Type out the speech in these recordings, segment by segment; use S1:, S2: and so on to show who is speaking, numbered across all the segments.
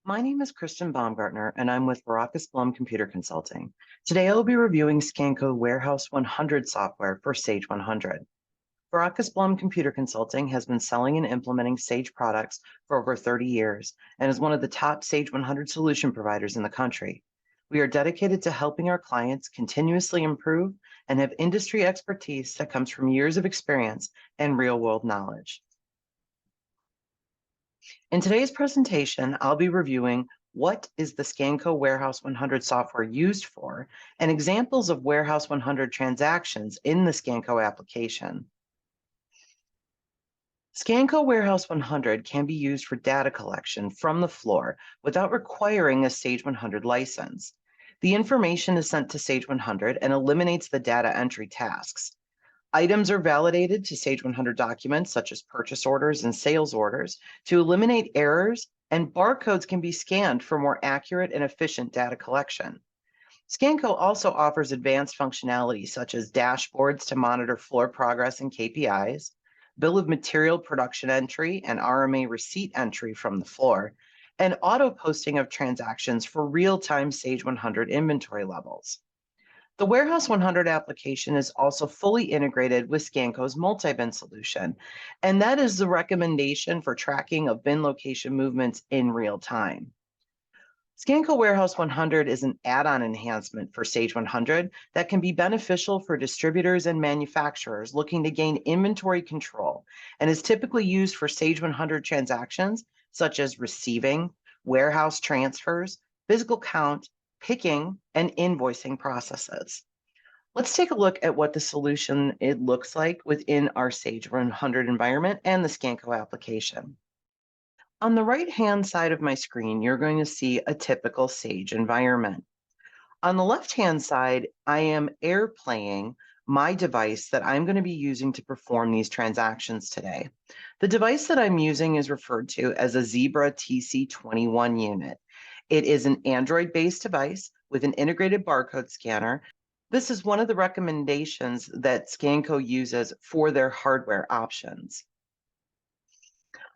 S1: My name is Kristen Baumgartner, and I'm with Vrakas Blum Computer Consulting. Today, I will be reviewing Scanco Warehouse 100 software for Sage 100. Vrakas Blum Computer Consulting has been selling and implementing Sage products for over 30 years and is one of the top Sage 100 solution providers in the country. We are dedicated to helping our clients continuously improve and have industry expertise that comes from years of experience and real-world knowledge. In today's presentation, I'll be reviewing what is the Scanco Warehouse 100 software used for and examples of Warehouse 100 transactions in the Scanco application. Scanco Warehouse 100 can be used for data collection from the floor without requiring a Sage 100 license. The information is sent to Sage 100 and eliminates the data entry tasks. Items are validated to Sage 100 documents, such as purchase orders and sales orders, to eliminate errors, and barcodes can be scanned for more accurate and efficient data collection. Scanco also offers advanced functionality, such as dashboards to monitor floor progress and KPIs, bill of material production entry and RMA receipt entry from the floor, and auto posting of transactions for real-time Sage 100 inventory levels. The Warehouse 100 application is also fully integrated with Scanco's multi-bin solution, and that is the recommendation for tracking of bin location movements in real time. Scanco Warehouse 100 is an add-on enhancement for Sage 100 that can be beneficial for distributors and manufacturers looking to gain inventory control and is typically used for Sage 100 transactions such as receiving, warehouse transfers, physical count, picking, and invoicing processes. Let's take a look at what the solution looks like within our Sage 100 environment and the Scanco application. On the right-hand side of my screen, you're going to see a typical Sage environment. On the left-hand side, I am AirPlaying my device that I'm going to be using to perform these transactions today. The device that I'm using is referred to as a Zebra TC21 unit. It is an Android-based device with an integrated barcode scanner. This is one of the recommendations that Scanco uses for their hardware options.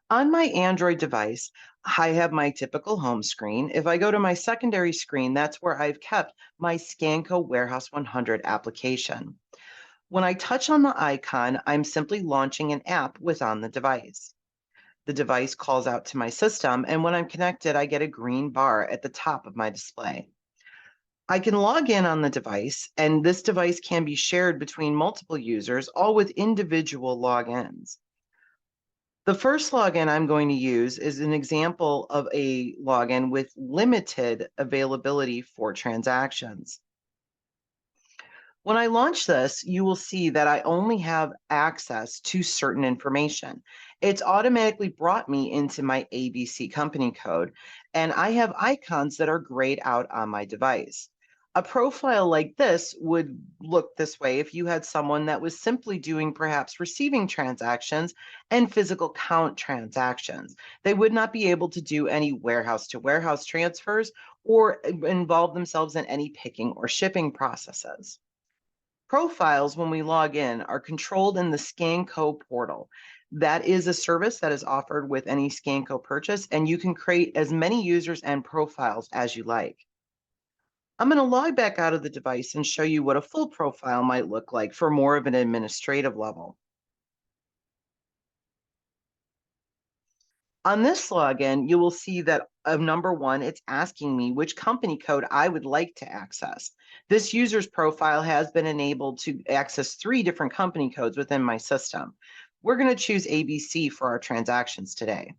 S1: On my Android device, I have my typical home screen. If I go to my secondary screen, that's where I've kept my Scanco Warehouse 100 application. When I touch on the icon, I'm simply launching an app within the device. The device calls out to my system, and when I'm connected, I get a green bar at the top of my display. I can log in on the device, and this device can be shared between multiple users, all with individual logins. The first login I'm going to use is an example of a login with limited availability for transactions. When I launch this, you will see that I only have access to certain information. It's automatically brought me into my ABC company code, and I have icons that are grayed out on my device. A profile like this would look this way if you had someone that was simply doing perhaps receiving transactions and physical count transactions. They would not be able to do any warehouse to warehouse transfers or involve themselves in any picking or shipping processes. Profiles, when we log in, are controlled in the Scanco portal. That is a service that is offered with any Scanco purchase, and you can create as many users and profiles as you like. I'm going to log back out of the device and show you what a full profile might look like for more of an administrative level. On this login, you will see that number one, it's asking me which company code I would like to access. This user's profile has been enabled to access 3 different company codes within my system. We're going to choose ABC for our transactions today.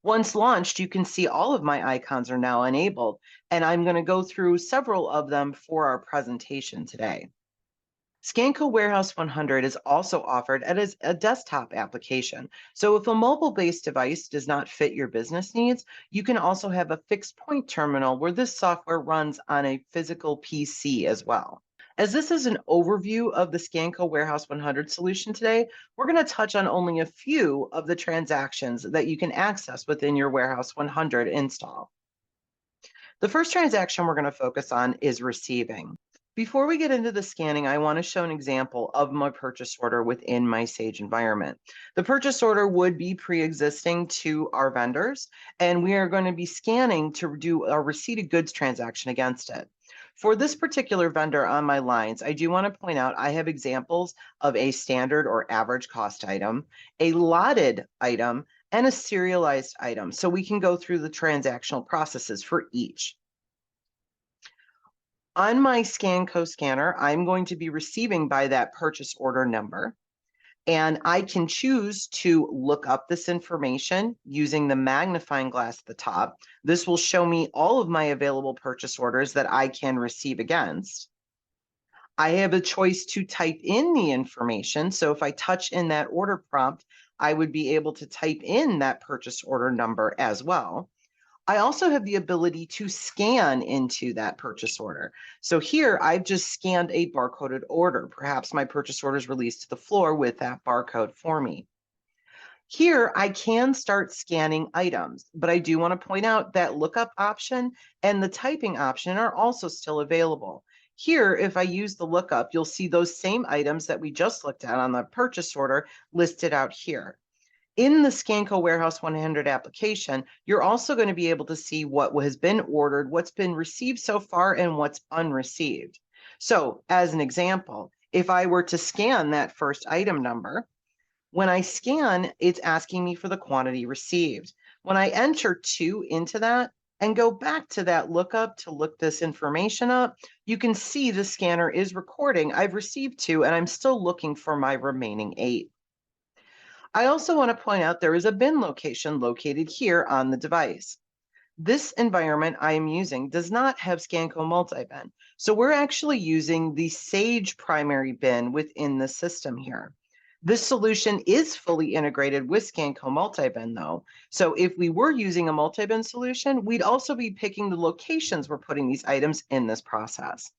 S1: Once launched, you can see all of my icons are now enabled, and I'm going to go through several of them for our presentation today. Scanco Warehouse 100 is also offered as a desktop application. So if a mobile-based device does not fit your business needs, you can also have a fixed point terminal where this software runs on a physical PC as well. As this is an overview of the Scanco Warehouse 100 solution today, we're going to touch on only a few of the transactions that you can access within your Warehouse 100 install. The first transaction we're going to focus on is receiving. Before we get into the scanning, I want to show an example of my purchase order within my Sage environment. The purchase order would be pre-existing to our vendors, and we are going to be scanning to do a receipt of goods transaction against it. For this particular vendor on my lines, I do want to point out I have examples of a standard or average cost item, a lotted item, and a serialized item. So we can go through the transactional processes for each. On my Scanco scanner, I'm going to be receiving by that purchase order number, and I can choose to look up this information using the magnifying glass at the top. This will show me all of my available purchase orders that I can receive against. I have a choice to type in the information. So if I touch in that order prompt, I would be able to type in that purchase order number as well. I also have the ability to scan into that purchase order. So here I've just scanned a barcoded order. Perhaps my purchase order is released to the floor with that barcode for me. Here I can start scanning items, but I do want to point out that lookup option and the typing option are also still available. Here, if I use the lookup, you'll see those same items that we just looked at on the purchase order listed out here. In the Scanco Warehouse 100 application, you're also going to be able to see what has been ordered, what's been received so far, and what's unreceived. So as an example, if I were to scan that first item number, when I scan, it's asking me for the quantity received. When I enter 2 into that and go back to that lookup to look this information up, you can see the scanner is recording. I've received 2 and I'm still looking for my remaining 8. I also want to point out there is a bin location located here on the device. This environment I am using does not have Scanco multi-bin, so we're actually using the Sage primary bin within the system here. This solution is fully integrated with Scanco multi-bin though, so if we were using a multi-bin solution, we'd also be picking the locations we're putting these items in this process.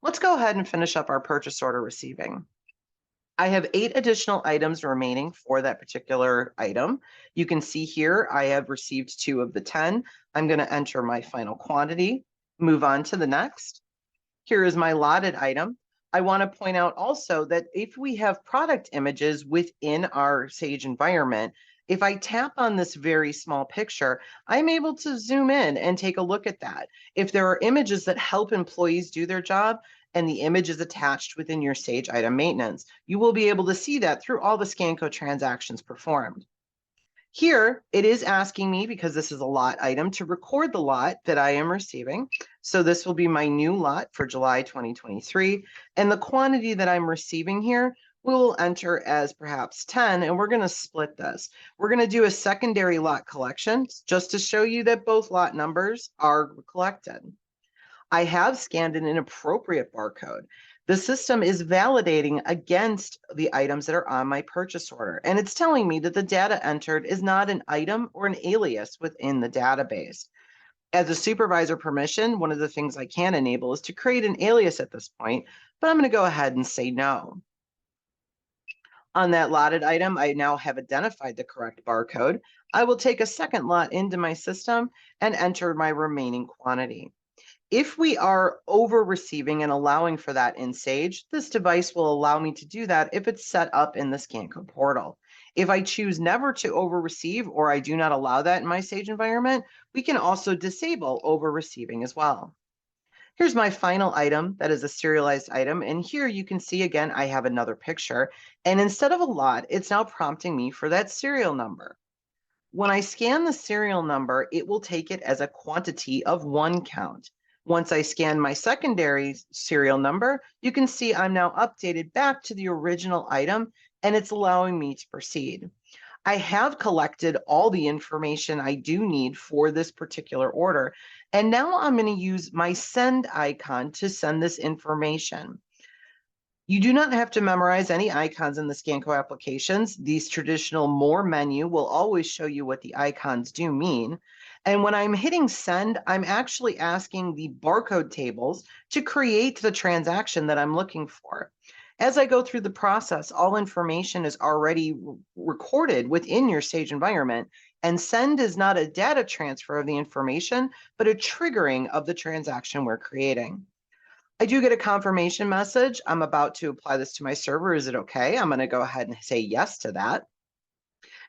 S1: Let's go ahead and finish up our purchase order receiving. I have 8 additional items remaining for that particular item. You can see here, I have received 2 of the 10. I'm going to enter my final quantity, move on to the next. Here is my lotted item. I want to point out also that if we have product images within our Sage environment, if I tap on this very small picture, I'm able to zoom in and take a look at that. If there are images that help employees do their job, and the image is attached within your Sage item maintenance, you will be able to see that through all the Scanco transactions performed. Here, it is asking me, because this is a lot item, to record the lot that I am receiving. So this will be my new lot for July 2023. And the quantity that I'm receiving here, we will enter as perhaps 10, and we're going to split this. We're going to do a secondary lot collection just to show you that both lot numbers are collected. I have scanned an inappropriate barcode. The system is validating against the items that are on my purchase order, and it's telling me that the data entered is not an item or an alias within the database. As a supervisor permission, one of the things I can enable is to create an alias at this point, but I'm going to go ahead and say no. On that lotted item, I now have identified the correct barcode. I will take a second lot into my system and enter my remaining quantity. If we are over receiving and allowing for that in Sage, this device will allow me to do that if it's set up in the Scanco portal. If I choose never to over receive, or I do not allow that in my Sage environment, we can also disable over receiving as well. Here's my final item that is a serialized item. And here you can see again, I have another picture. And instead of a lot, it's now prompting me for that serial number. When I scan the serial number, it will take it as a quantity of 1 count. Once I scan my secondary serial number, you can see I'm now updated back to the original item, and it's allowing me to proceed. I have collected all the information I do need for this particular order, and now I'm going to use my send icon to send this information. You do not have to memorize any icons in the Scanco applications. These traditional more menu will always show you what the icons do mean. And when I'm hitting send, I'm actually asking the barcode tables to create the transaction that I'm looking for. As I go through the process, all information is already recorded within your Sage environment, and send is not a data transfer of the information, but a triggering of the transaction we're creating. I do get a confirmation message. I'm about to apply this to my server. Is it okay? I'm going to go ahead and say yes to that.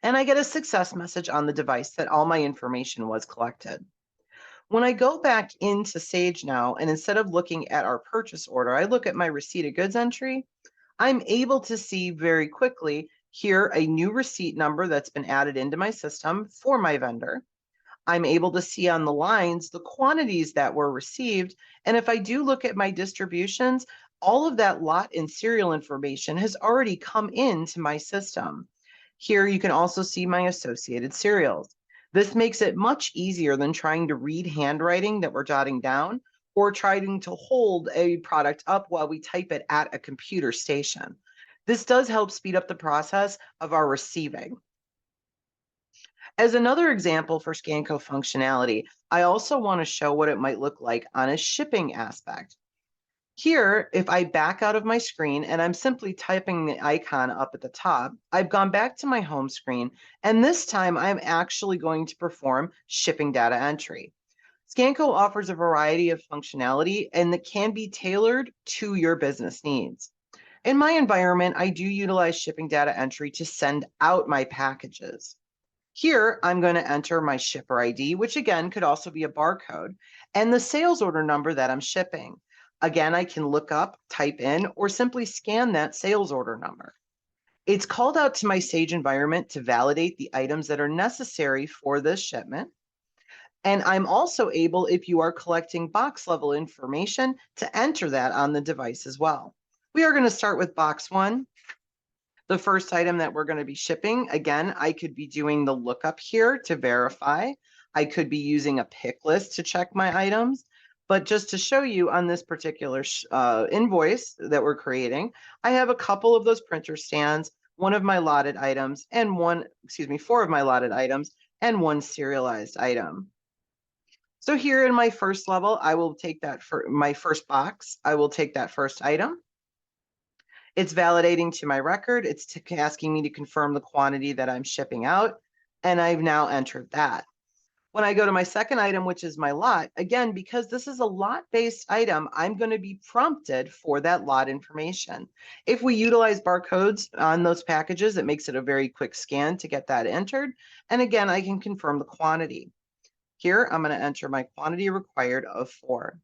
S1: And I get a success message on the device that all my information was collected. When I go back into Sage now, and instead of looking at our purchase order, I look at my receipt of goods entry, I'm able to see very quickly here a new receipt number that's been added into my system for my vendor. I'm able to see on the lines the quantities that were received. And if I do look at my distributions, all of that lot and serial information has already come into my system. Here you can also see my associated serials. This makes it much easier than trying to read handwriting that we're jotting down or trying to hold a product up while we type it at a computer station. This does help speed up the process of our receiving. As another example for Scanco functionality, I also want to show what it might look like on a shipping aspect. Here, if I back out of my screen and I'm simply typing the icon up at the top, I've gone back to my home screen, and this time I'm actually going to perform shipping data entry. Scanco offers a variety of functionality and that can be tailored to your business needs. In my environment, I do utilize shipping data entry to send out my packages. Here, I'm going to enter my shipper ID, which again could also be a barcode, and the sales order number that I'm shipping. Again, I can look up, type in, or simply scan that sales order number. It's called out to my Sage environment to validate the items that are necessary for this shipment. And I'm also able, if you are collecting box level information, to enter that on the device as well. We are going to start with box 1. The first item that we're going to be shipping, again, I could be doing the lookup here to verify. I could be using a pick list to check my items. But just to show you on this particular invoice that we're creating, I have a couple of those printer stands, one of my lotted items, and four of my lotted items, and one serialized item. So here in my first level, I will take that for my first box. I will take that first item. It's validating to my record. It's asking me to confirm the quantity that I'm shipping out, and I've now entered that. When I go to my second item, which is my lot, again, because this is a lot-based item, I'm going to be prompted for that lot information. If we utilize barcodes on those packages, it makes it a very quick scan to get that entered. And again, I can confirm the quantity. Here, I'm going to enter my quantity required of 4.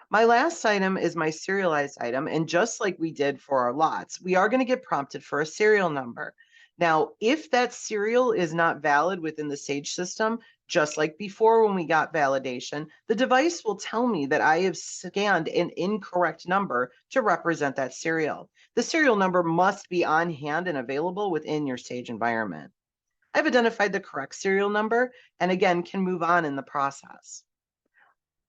S1: My last item is my serialized item, and just like we did for our lots, we are going to get prompted for a serial number. Now, if that serial is not valid within the Sage system, just like before when we got validation, the device will tell me that I have scanned an incorrect number to represent that serial. The serial number must be on hand and available within your Sage environment. I've identified the correct serial number and again can move on in the process.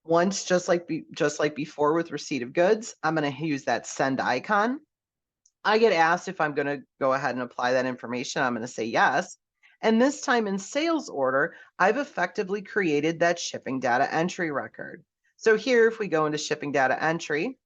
S1: Once, just like before with receipt of goods, I'm going to use that send icon. I get asked if I'm going to go ahead and apply that information. I'm going to say yes. And this time in sales order, I've effectively created that shipping data entry record. So here, if we go into shipping data entry,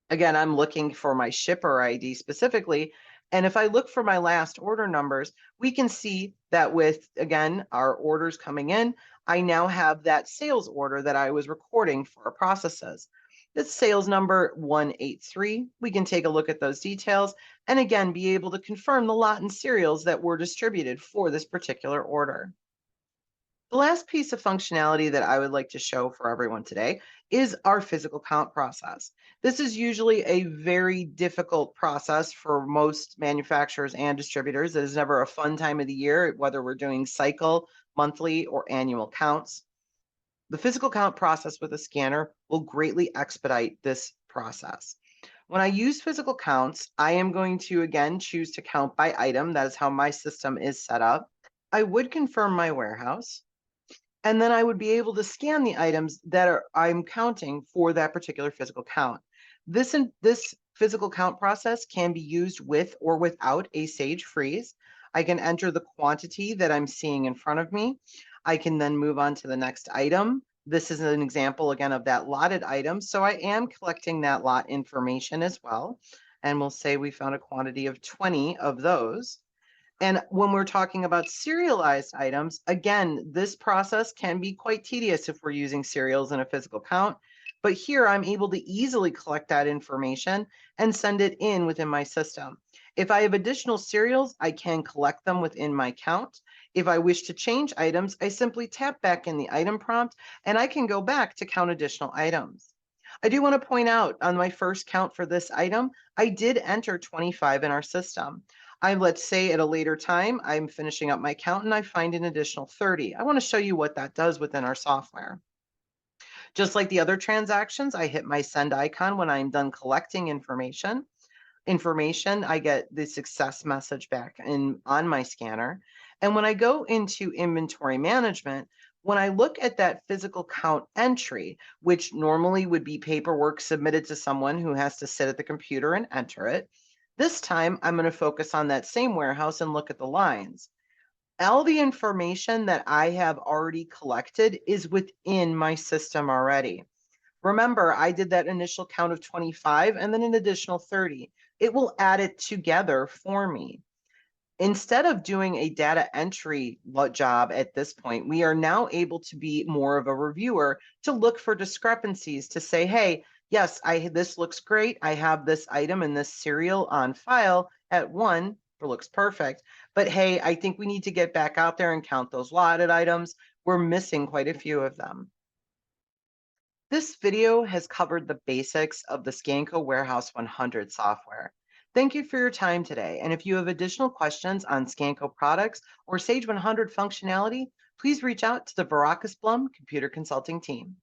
S1: again, I'm looking for my shipper ID specifically. And if I look for my last order numbers, we can see that with, again, our orders coming in, I now have that sales order that I was recording for our processes. This sales number 183, we can take a look at those details and again, be able to confirm the lot and serials that were distributed for this particular order. The last piece of functionality that I would like to show for everyone today is our physical count process. This is usually a very difficult process for most manufacturers and distributors. It is never a fun time of the year, whether we're doing cycle, monthly, or annual counts. The physical count process with a scanner will greatly expedite this process. When I use physical counts, I am going to again choose to count by item. That is how my system is set up. I would confirm my warehouse. And then I would be able to scan the items that I'm counting for that particular physical count. This physical count process can be used with or without a Sage freeze. I can enter the quantity that I'm seeing in front of me. I can then move on to the next item. This is an example again of that lotted item. So I am collecting that lot information as well. And we'll say we found a quantity of 20 of those. And when we're talking about serialized items, again, this process can be quite tedious if we're using serials in a physical count. But here I'm able to easily collect that information and send it in within my system. If I have additional serials, I can collect them within my count. If I wish to change items, I simply tap back in the item prompt and I can go back to count additional items. I do want to point out on my first count for this item, I did enter 25 in our system. Let's say at a later time, I'm finishing up my count and I find an additional 30. I want to show you what that does within our software. Just like the other transactions, I hit my send icon when I'm done collecting information, I get the success message back on my scanner. And when I go into inventory management, when I look at that physical count entry, which normally would be paperwork submitted to someone who has to sit at the computer and enter it, this time I'm going to focus on that same warehouse and look at the lines. All the information that I have already collected is within my system already. Remember, I did that initial count of 25 and then an additional 30. It will add it together for me. Instead of doing a data entry job at this point, we are now able to be more of a reviewer to look for discrepancies to say, hey, yes, this looks great. I have this item and this serial on file at 1. It looks perfect. But hey, I think we need to get back out there and count those lotted items. We're missing quite a few of them. This video has covered the basics of the Scanco Warehouse 100 software. Thank you for your time today. And if you have additional questions on Scanco products or Sage 100 functionality, please reach out to the Vrakas Blum Computer Consulting team.